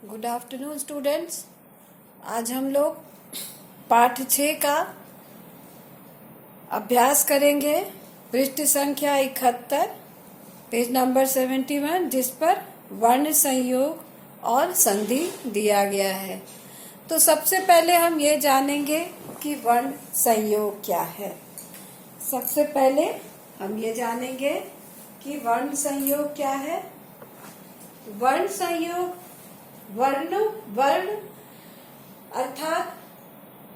Good afternoon students. आज हम लोग पाठ 6 का अभ्यास करेंगे। पृष्ठ संख्या 71, पेज नंबर 71, जिस पर वर्ण संयोग और संधि दिया गया है। तो सबसे पहले हम ये जानेंगे कि वर्ण संयोग क्या है। सबसे पहले हम ये जानेंगे कि वर्ण संयोग क्या है। वर्ण संयोग वर्ण अर्थात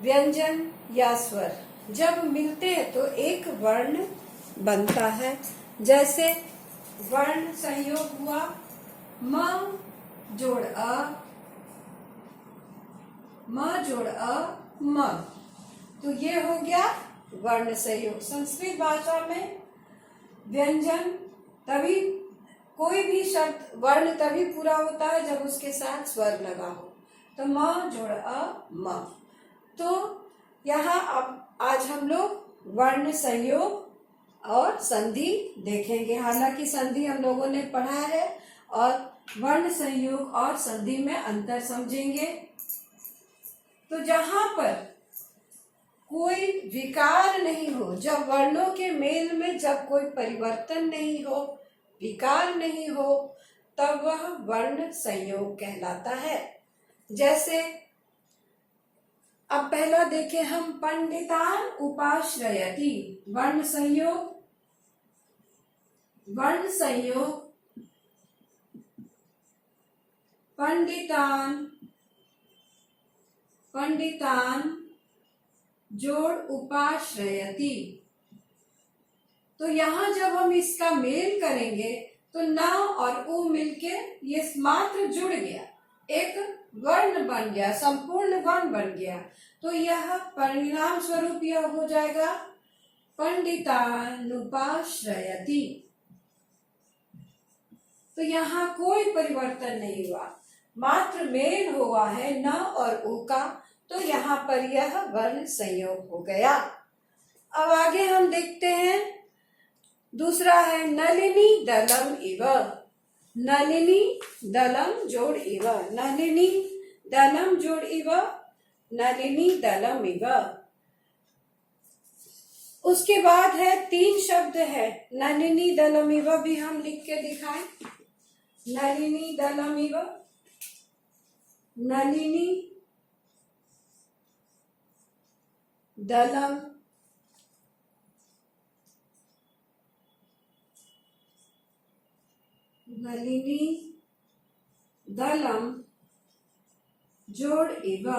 व्यंजन या स्वर जब मिलते हैं तो एक वर्ण बनता है। जैसे वर्ण संयोग हुआ म जोड़ अ, म, तो ये हो गया वर्ण संयोग। संस्कृत भाषा में व्यंजन तभी, कोई भी शब्द वर्ण तभी पूरा होता है जब उसके साथ स्वर लगा हो। तो म जोड़ अ, म। तो यहाँ अब आज हम लोग वर्ण संयोग और संधि देखेंगे। हालांकि संधि हम लोगों ने पढ़ा है और वर्ण संयोग और संधि में अंतर समझेंगे। तो जहाँ पर कोई विकार नहीं हो, जब वर्णों के मेल में जब कोई परिवर्तन नहीं हो, विकार नहीं हो, तब वह वर्ण संयोग कहलाता है। जैसे अब पहला देखें हम, पंडितान उपाश्रयति। वर्ण संयोग पंडितान जोड़ उपाश्रयति। तो यहाँ जब हम इसका मेल करेंगे तो न और उ मिलके ये मात्र जुड़ गया, एक वर्ण बन गया, संपूर्ण वर्ण बन गया। तो यह परिणाम स्वरूप यह हो जाएगा पंडितानुपाश्रयति। तो यहाँ कोई परिवर्तन नहीं हुआ, मात्र मेल हुआ है न और उ का, तो यहाँ पर यह वर्ण संयोग हो गया। अब आगे हम देखते हैं, दूसरा है नलिनी दलम इव। नलिनी दलम जोड़ इव, नलिनी दलम जोड़ इव, नलिनी दलम इव। उसके बाद है 3 शब्द है नलिनी दलम इव, भी हम लिख के दिखाएं। नलिनी दलम इव, नलिनी दलम नलिनी दलम जोड़ इव।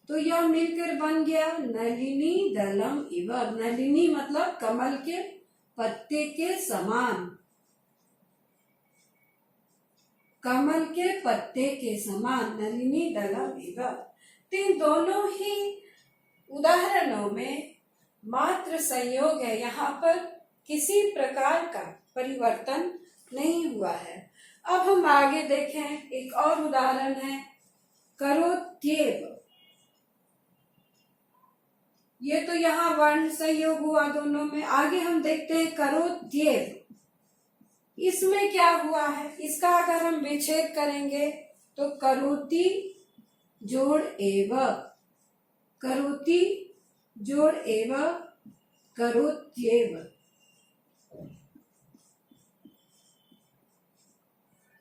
तो यह मिलकर बन गया नलिनी दलम इव। नलिनी मतलब कमल के पत्ते के समान, कमल के पत्ते के समान, नलिनी दलम इव। तीन दोनों ही उदाहरणों में मात्र संयोग है, यहाँ पर किसी प्रकार का परिवर्तन नहीं हुआ है। अब हम आगे देखें, एक और उदाहरण है करोत्येव। ये तो यहाँ वर्ण संयोग हुआ दोनों में। आगे हम देखते हैं करोत्येव। इसमें क्या हुआ है, इसका अगर हम विच्छेद करेंगे तो करोति जोड़ एव, करोति जोड़ एव, करोत्येव।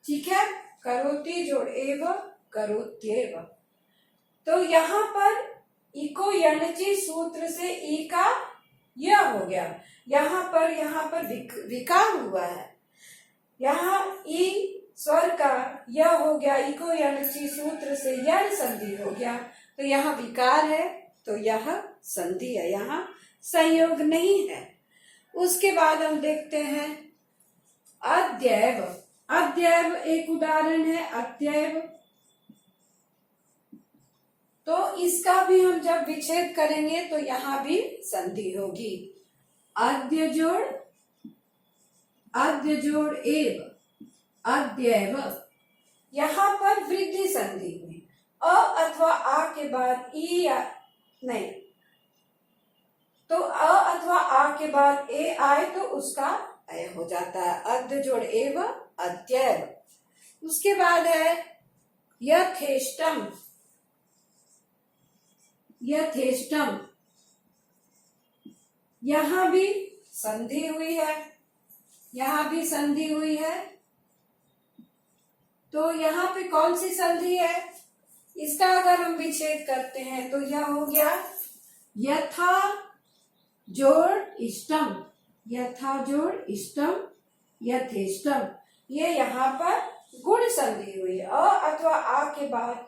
ठीक है, करोति जोड़ एव, करोत्येव। तो यहाँ पर इको यणचि सूत्र से ई का य हो गया। यहाँ पर विकार हुआ है। यहाँ ई स्वर का य हो गया, इको यणचि सूत्र से यण संधि हो गया। तो यहाँ विकार है, तो यह संधि है, यहाँ संयोग नहीं है। उसके बाद हम देखते हैं अद्यैव। अद्यैव एक उदाहरण है, अद्यैव। तो इसका भी हम जब विच्छेद करेंगे तो यहाँ भी संधि होगी। अद्य जोड़ एव, अद्यैव। यहाँ पर वृद्धि संधि हुई, अ अथवा आ के बाद ई या नहीं, तो अ अथवा आ के बाद ए आए तो उसका अय हो जाता है। अद्य जोड़ एव, अद्यैव। उसके बाद है यथेष्टम, यथेष्टम, यहां भी संधि हुई है, यहां भी संधि हुई है। तो यहाँ पे कौन सी संधि है, इसका अगर हम विच्छेद करते हैं तो यह हो गया यथा जोड़ इष्टम, यथा जोड़ इष्टम, यथेष्टम। ये यहाँ पर गुण संधि हुई है। अ अथवा आ के बाद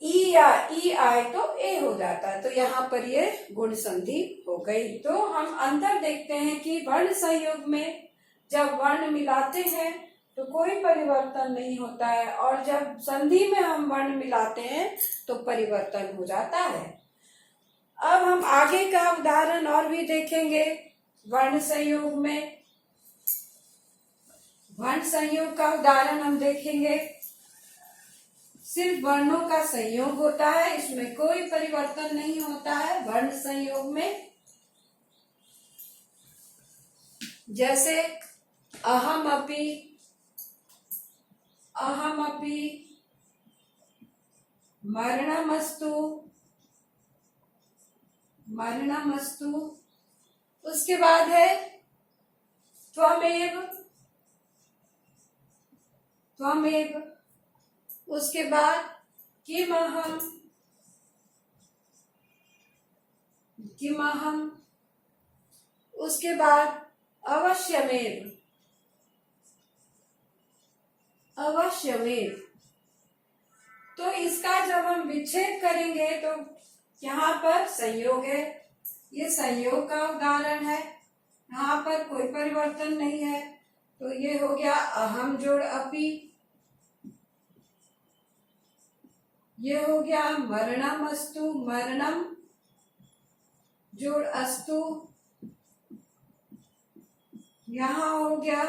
ई या ई आए तो ए हो जाता है, तो यहाँ पर ये गुण संधि हो गई। तो हम अंतर देखते हैं कि वर्ण संयोग में जब वर्ण मिलाते हैं तो कोई परिवर्तन नहीं होता है, और जब संधि में हम वर्ण मिलाते हैं तो परिवर्तन हो जाता है। अब हम आगे का उदाहरण और भी देखेंगे वर्ण संयोग में। वर्ण संयोग का उदाहरण हम देखेंगे, सिर्फ वर्णों का संयोग होता है, इसमें कोई परिवर्तन नहीं होता है वर्ण संयोग में। जैसे अहमपि, अहमपि, मरणमस्तु, मरणमस्तु। उसके बाद है त्वमेव, त्वमेव। उसके बाद किमहम, किमहम। उसके बाद अवश्यमेव, अवश्यमेव। तो इसका जब हम विच्छेद करेंगे तो यहाँ पर संयोग है, ये संयोग का उदाहरण है, यहाँ पर कोई परिवर्तन नहीं है। तो ये हो गया अहम जोड़ अपि, ये हो गया मरणम अस्तु, मरणम जोड़ अस्तु। यहाँ हो गया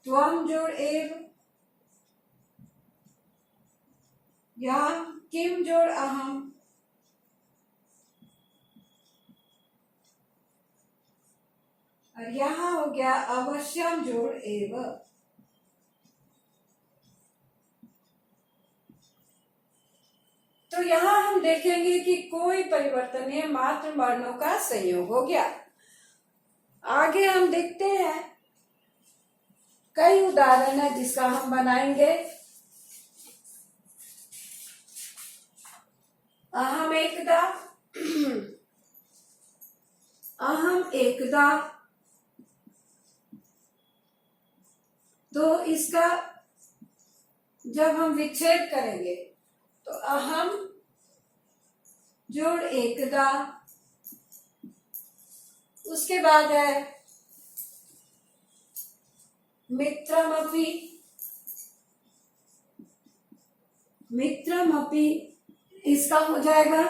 त्वम जोड़ एव, यहाँ किम जोड़ अहम, और यहाँ हो गया अवश्यम जोड़ एव। तो यहाँ हम देखेंगे कि कोई परिवर्तन नहीं, मात्र वर्णों का संयोग हो गया। आगे हम देखते हैं कई उदाहरण है जिसका हम बनाएंगे। अहम एकदा, अहम एकदा। तो इसका जब हम विच्छेद करेंगे तो अहम जोड़ एकदा। उसके बाद है मित्रमपि, मित्रमपि। इसका हो जाएगा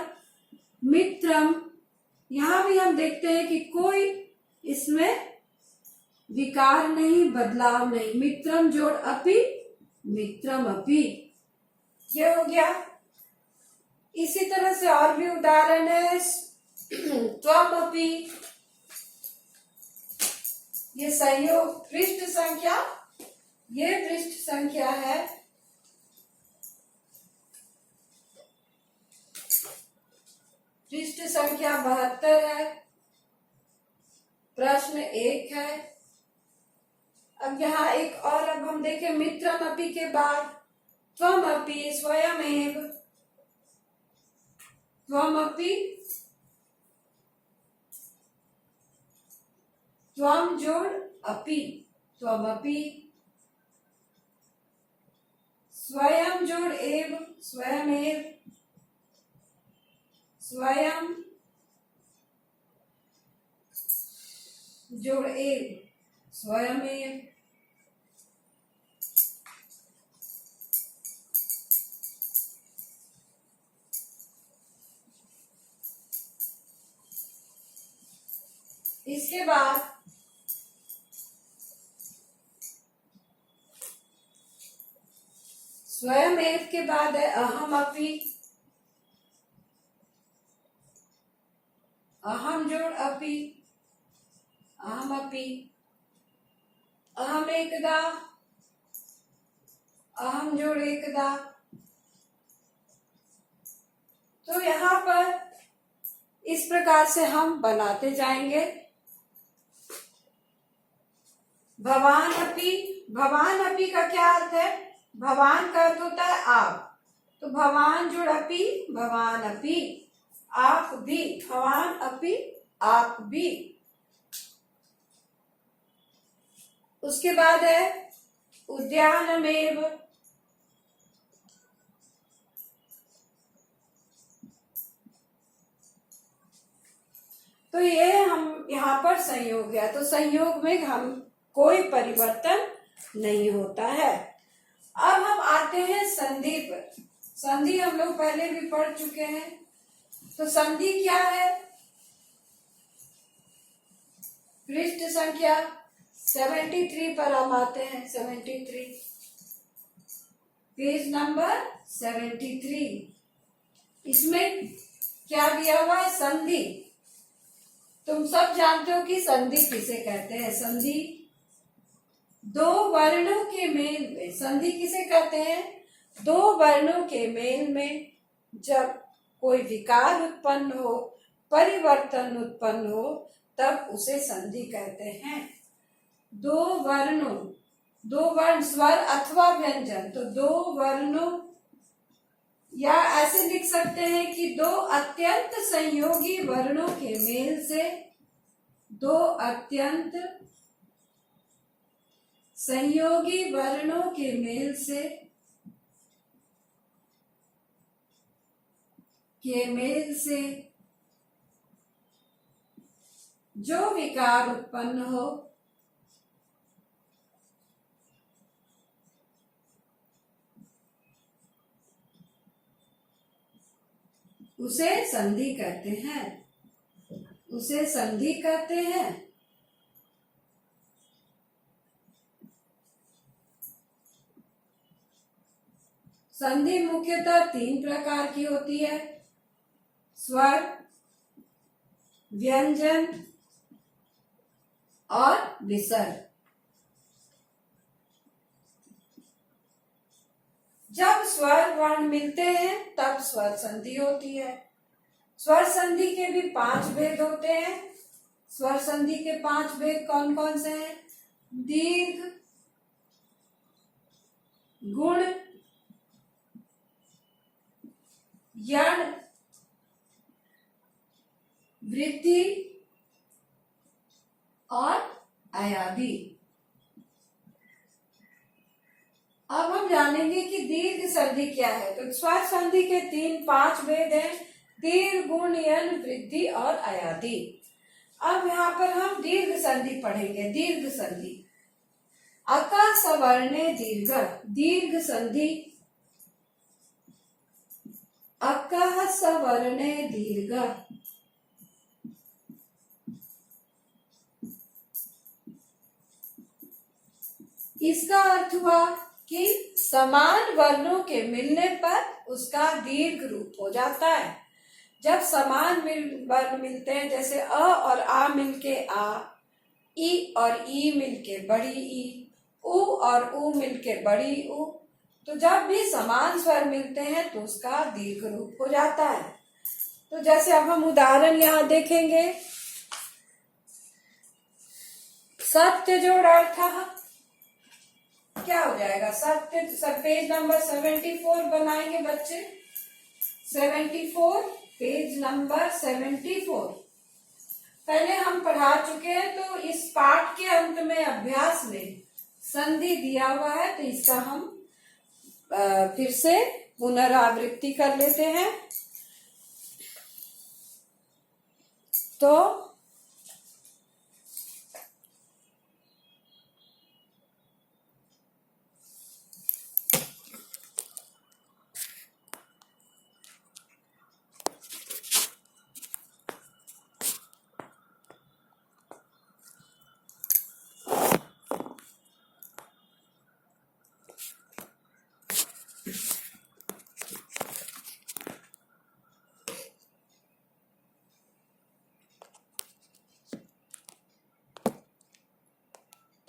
मित्रम। यहां भी हम देखते हैं कि कोई इसमें विकार नहीं, बदलाव नहीं, मित्रम जोड़ अपि, मित्रमपि। ये हो गया। इसी तरह से और भी उदाहरण है त्वमपि। ये संयोग पृष्ठ संख्या, ये पृष्ठ संख्या है। पृष्ठ संख्या 72 है, प्रश्न 1 है। अब यहाँ एक और, अब हम देखें मित्रमपि के बाद त्वमपि स्वयमेव, त्वमपि, त्वम जोड़ अपि, त्वमपि। स्वयं जोड़ एव, स्वयमेव, स्वयं जोड़ एव, स्वयमेव। इसके बाद स्वयमेव के बाद है अहमपि, अहम जोड़ अपि, अहमपि। अहम एकदा, अहम जोड़ एकदा। तो यहाँ पर इस प्रकार से हम बनाते जाएंगे। भवान अपि, भवान अपि का क्या अर्थ है? भवान का अर्थ होता है आप, तो भवान जोड़ अपि, भवान अपि, आप भी, भवान अपि, आप भी। उसके बाद है उद्यानमेव। तो ये हम यहाँ पर संयोग है, तो संयोग में हम कोई परिवर्तन नहीं होता है। अब हम आते हैं संधि पर। संधि हम लोग पहले भी पढ़ चुके हैं। तो संधि क्या है? पृष्ठ संख्या 73 पर हम आते हैं। 73, पेज नंबर 73। इसमें क्या दिया हुआ है? संधि। तुम सब जानते हो कि संधि किसे कहते हैं? संधि दो वर्णों के मेल में। संधि किसे कहते हैं? दो वर्णों के मेल में जब कोई विकार उत्पन्न हो, परिवर्तन उत्पन्न हो, तब उसे संधि कहते हैं। दो वर्णों, दो वर्ण स्वर अथवा व्यंजन, तो दो वर्णों, या ऐसे लिख सकते हैं कि दो अत्यंत संयोगी वर्णों के मेल से, दो अत्यंत संयोगी वर्णों के मेल से, जो विकार उत्पन्न हो, उसे संधि कहते हैं। उसे संधि कहते हैं। संधि मुख्यतः 3 प्रकार की होती है: स्वर, व्यंजन और विसर्ग। जब स्वर वर्ण मिलते हैं तब स्वर संधि होती है। स्वर संधि के भी 5 भेद होते हैं। स्वर संधि के 5 भेद कौन कौन से हैं? दीर्घ, गुण, यण, वृद्धि और अयादि। अब हम जानेंगे कि दीर्घ संधि क्या है। तो स्वर संधि के 5 भेद हैं: दीर्घ, गुण, यण, वृद्धि और अयादि। अब यहाँ पर हम दीर्घ संधि पढ़ेंगे। दीर्घ संधि अका सवर्णे दीर्घ। दीर्घ संधि अका सवर्णे दीर्घ। इसका अर्थ हुआ कि समान वर्णों के मिलने पर उसका दीर्घ रूप हो जाता है। जब समान वर्ण मिलते हैं, जैसे अ और आ मिलके आ, ई और ई मिलके बड़ी ई, उ और उ मिलके बड़ी उ, तो जब भी समान स्वर मिलते हैं तो उसका दीर्घ रूप हो जाता है। तो जैसे अब हम उदाहरण यहाँ देखेंगे। सत्य जोड़ अर्थः क्या हो जाएगा? सत्य, पेज नंबर 74 बनाएंगे बच्चे। 74, पेज नंबर 74 पहले हम पढ़ा चुके हैं। तो इस पाठ के अंत में अभ्यास में संधि दिया हुआ है, तो इसका हम फिर से पुनरावृत्ति कर लेते हैं। तो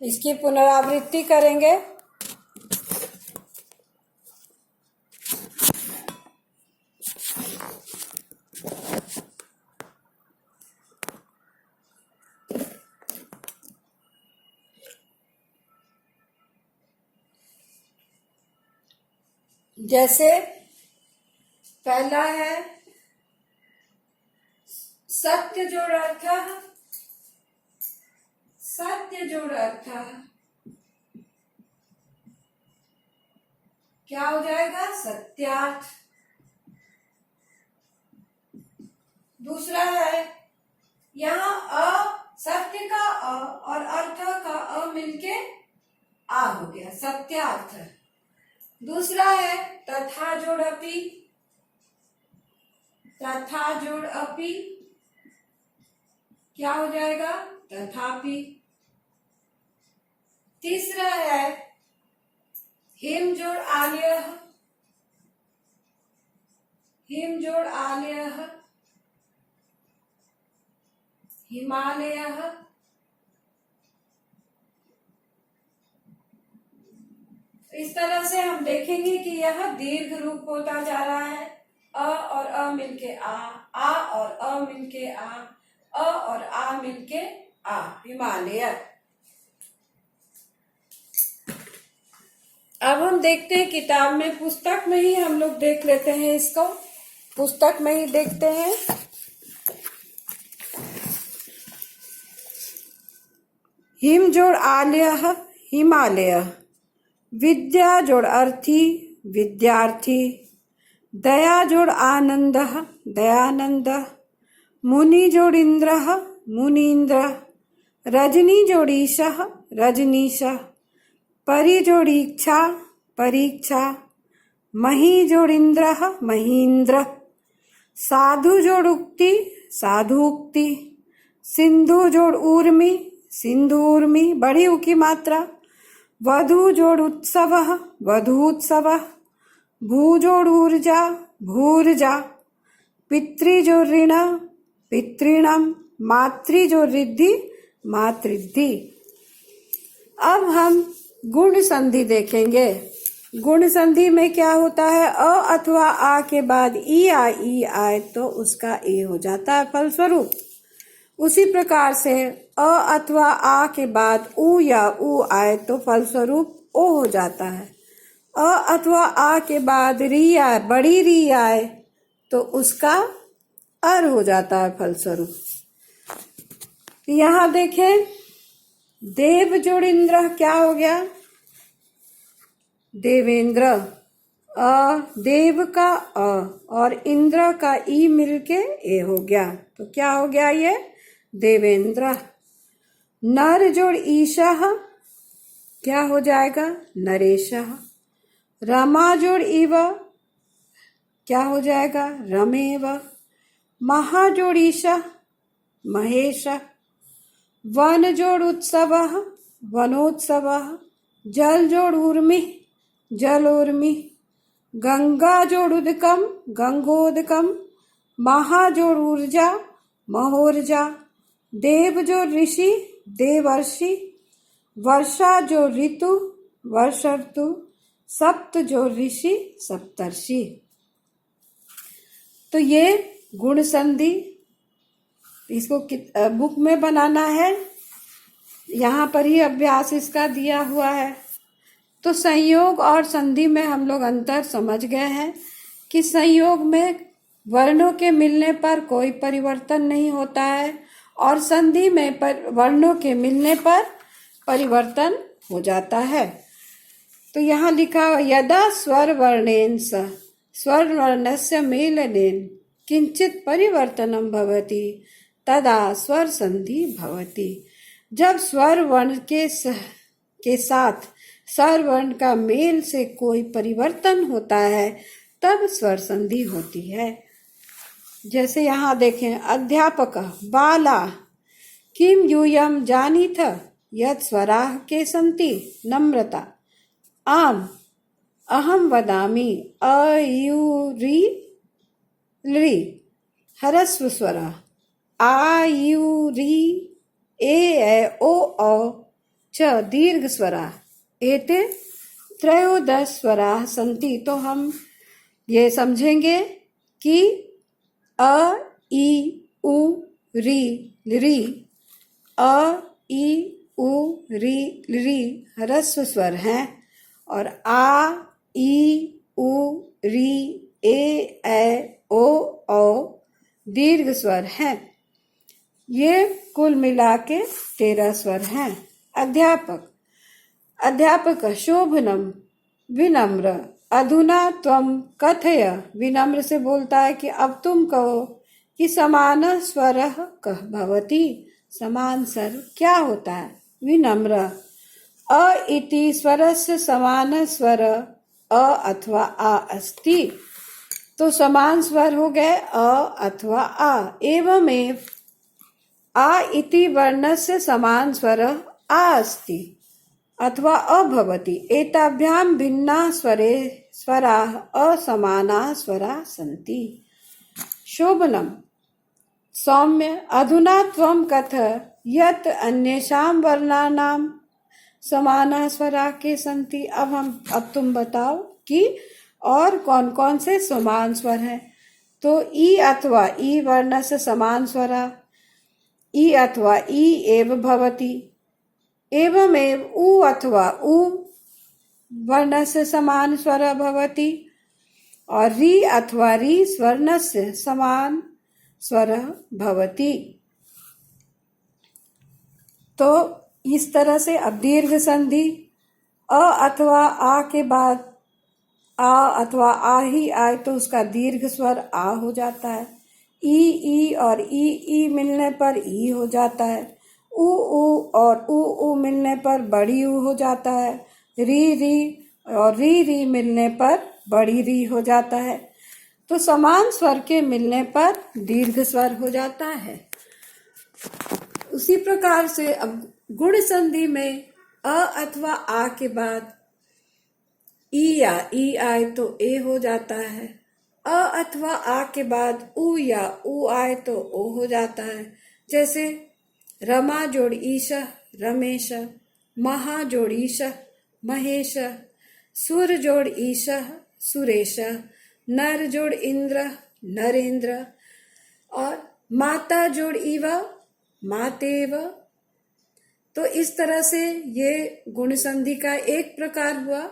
इसकी पुनरावृत्ति करेंगे। जैसे पहला है सत्य जोड़ अर्थ, सत्य जोड़ अर्थ क्या हो जाएगा? सत्यार्थ। दूसरा है यहाँ सत्य का और अर्थ का मिलके हो गया, सत्यार्थ। दूसरा है तथा जोड़ अपि, तथा जोड़ अपि क्या हो जाएगा? तथापि। तीसरा है हिम जोड़ आलय, हिम जोड़ आलय हिमालय। इस तरह से हम देखेंगे कि यह दीर्घ रूप होता जा रहा है। अ और अ मिलके आ और अ मिलके अ और आ मिलके हिमालय। अब हम देखते हैं किताब में, पुस्तक में ही हम लोग देख लेते हैं इसको, पुस्तक में ही देखते हैं। हिम जोड़ आलय हिमालय, विद्या जोड़ अर्थी विद्यार्थी, दया जोड़ आनंद दयानंद, मुनि जोड़ इंद्र मुनीन्द्र, रजनी जोड़ ईश रजनीश, परि जोड़ इच्छा परीक्षा, मही जोड़ इंद्र महीन्द्र, साधु जोड़ उक्ति साधुक्ति, सिंधु जोड़ ऊर्मी सिंधु ऊर्मी बड़ी ऊ की मात्रा, वधु जोड़ उत्सव वधूत्सव, भू जोड़ ऊर्जा भूर्जा, पितृ जोड़ ऋण पितृणम, मातृ जोड़ रिद्धि मातृद्धि। अब हम गुण संधि देखेंगे। गुण संधि में क्या होता है? अ अथवा आ के बाद ई आए तो उसका ए हो जाता है फलस्वरूप। उसी प्रकार से अ अथवा आ के बाद उ या उ आए तो फलस्वरूप ओ हो जाता है। अ अथवा आ के बाद री आए, बड़ी री आए तो उसका अर हो जाता है फलस्वरूप। यहाँ देखें, देव जोड़ इंद्र क्या हो गया? देवेंद्र। देव का और इंद्र का ई मिलके ए हो गया, तो क्या हो गया? ये देवेंद्र। नर जोड़ ईशा क्या हो जाएगा? नरेश। रमा जोड़ इव क्या हो जाएगा? रमेव। महा जोड़ ईशा महेश। वन जोड़ उत्सव वनोत्सव, जल जोड़ ऊर्मि जल ऊर्मि, गंगा जोड़ उदकम गंगोदकम, महा जोड़ ऊर्जा महोर्जा, देव जोड़ ऋषि देवर्षि, वर्षा जोड़ ऋतु वर्षर्तु, सप्त जोड़ ऋषि सप्तर्षि। तो ये गुण संधि, इसको बुक में बनाना है, यहाँ पर ही अभ्यास इसका दिया हुआ है। तो संयोग और संधि में हम लोग अंतर समझ गए हैं कि संयोग में वर्णों के मिलने पर कोई परिवर्तन नहीं होता है और संधि में वर्णों के मिलने पर परिवर्तन हो जाता है। तो यहाँ लिखा हुआ यदा स्वर वर्णेन सह स्वर वर्णस्य मेलनेन किंचित परिवर्तनम भवति तदा स्वर संधि भवति। जब स्वर वर्ण के साथ स्वर वर्ण का मेल से कोई परिवर्तन होता है तब स्वर संधि होती है। जैसे यहाँ देखें, अध्यापक बाला किम यूयम जानीथ यत् स्वराः के सन्ति नम्रता, आम अहम वदामि अयुरी री ह्रस्व स्वरा, आयुरी ए ओ च दीर्घ स्वरा, एते त्रयोदश स्वराः सन्ति। तो हम ये समझेंगे कि अ ई उ री अ ई उ री ह्रस्व स्वर हैं और आ ई उ, री, ए, ओ, दीर्घ स्वर हैं। ये कुल मिला के 13 स्वर हैं। अध्यापक। अध्यापक शोभनम विनम्र। अधुना त्वम कथय। विनम्र से बोलता है कि अब तुम कहो कि समान स्वरः कः भवति। समान स्वर क्या होता है? विनम्र। अ इति स्वरस्य समान स्वर अ अथवा आ अस्ति। तो समान स्वर हो गए अ अथवा आ। एवमेव आ इति वर्णस्य समान स्वर आ अस्ति अथवा अभवति। एताभ्याम भिन्ना स्वराः असमानाः स्वराः सन्ति। शोभनम सौम्य। अधुना त्वं कथ यत् अन्येषां वर्णानां समानाः स्वराः के सन्ति। अब तुम बताओ कि और कौन कौन से समान स्वर हैं। तो ई अथवा ई वर्ण से समान स्वरा। ई अथवा ई एव भवति। एवमेव उ अथवा उ वर्ण से समान स्वर भवति। और री अथवा री स्वर्ण से समान स्वर भवति। तो इस तरह से अब दीर्घ संधि अ अथवा आ के बाद आ अथवा आ ही आए तो उसका दीर्घ स्वर आ हो जाता है। ई और ई मिलने पर ई हो जाता है। उ और उ मिलने पर बड़ी उ हो जाता है। री और री मिलने पर बड़ी री हो जाता है। तो समान स्वर के मिलने पर दीर्घ स्वर हो जाता है। उसी प्रकार से अब गुण संधि में अ अथवा आ के बाद ई या ई आए तो ए हो जाता है। अ अथवा आ के बाद उ या उ आए तो ओ हो जाता है। जैसे रमा जोड़ ईश रमेश, महा जोड़ ईश महेश, सुर जोड़ ईश सुरेश, नर जोड़ इंद्र नरेंद्र, और माता जोड़ इवा मातेव। तो इस तरह से ये गुण संधि का एक प्रकार हुआ।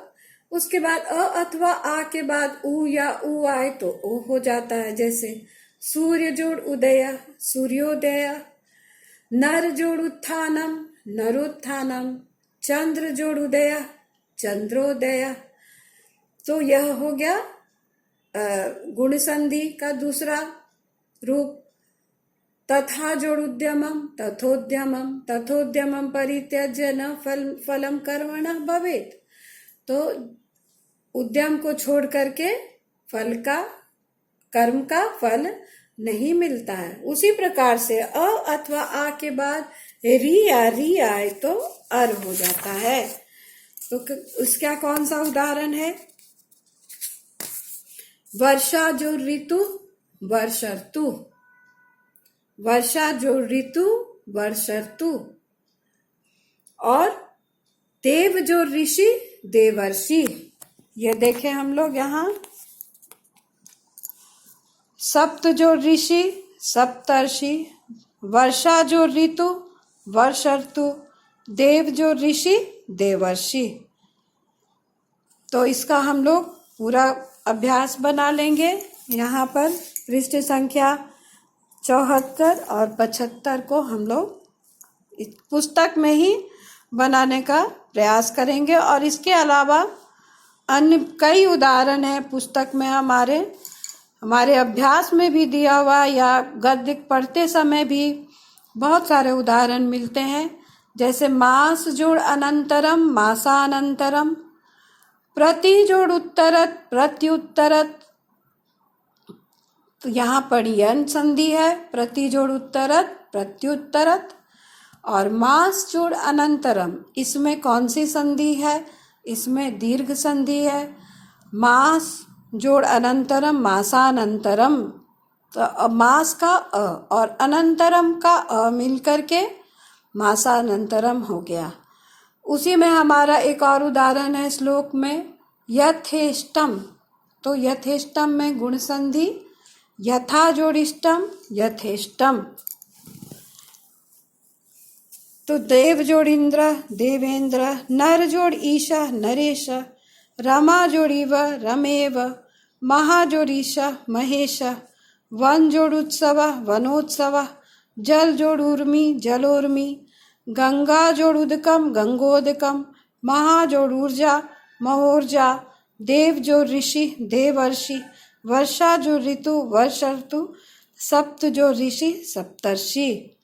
उसके बाद अ अथवा आ के बाद उ या उ आए तो ओ हो जाता है। जैसे सूर्य जोड़ उदय सूर्योदय, नर जोड़ उत्थानम नरोत्थानम, चंद्र जोड़ उदय चंद्रोदय। तो यह हो गया गुण संधि का दूसरा रूप। तथा जोड़ उद्यमम तथोद्यमम परित्यज्य न फलम कर्मणः भवेत्। तो उद्यम को छोड़ करके कर्म का फल नहीं मिलता है। उसी प्रकार से अ अथवा आ के बाद री या री आए तो अर हो जाता है। तो उसका कौन सा उदाहरण है? वर्षा जो ऋतु वर्षर्तु, वर्षा जो ऋतु वर्षर्तु, और देव जो ऋषि देवर्षि। ये देखें हम लोग यहाँ सप्त जो ऋषि सप्तर्षि, वर्षा जो ऋतु वर्षर्तु, देव जो ऋषि देवर्षि। तो इसका हम लोग पूरा अभ्यास बना लेंगे। यहाँ पर पृष्ठ संख्या 74 और 75 को हम लोग इस पुस्तक में ही बनाने का प्रयास करेंगे। और इसके अलावा अन्य कई उदाहरण हैं पुस्तक में, हमारे अभ्यास में भी दिया हुआ, या गद्य पढ़ते समय भी बहुत सारे उदाहरण मिलते हैं। जैसे मास जोड़ अनंतरम मासानंतरम, प्रति जोड़ उत्तरत प्रत्युत्तरत। तो यहाँ पर यन संधि है, प्रति जोड़ उत्तरत प्रत्युत्तरत। और मास जोड़ अनंतरम, इसमें कौन सी संधि है? इसमें दीर्घ संधि है। मास जोड़ अनंतरम मासानंतरम। तो मास का अ और अनंतरम का अ मिलकर के मासानंतरम हो गया। उसी में हमारा एक और उदाहरण है श्लोक में यथेष्टम। तो यथेष्टम में गुण संधि यथा जोड़ इष्टम यथेष्टम। तो देव जोड़ इंद्र देवेंद्र, नर जोड़ ईशा नरेश, रमा जोड़ीव रमेव, महा जोड़ीश महेश, वन जोड़ुत्सव वनोत्सव, जल जोड़ूर्मि जलोर्मि, गंगा जोड़ुदकम गंगोदकम, महा जोड़ूर्जा महोर्जा, देव जो ऋषि देवर्षि, वर्षा जो ऋतु वर्ष ऋतु, सप्त जो ऋषि सप्तर्षि।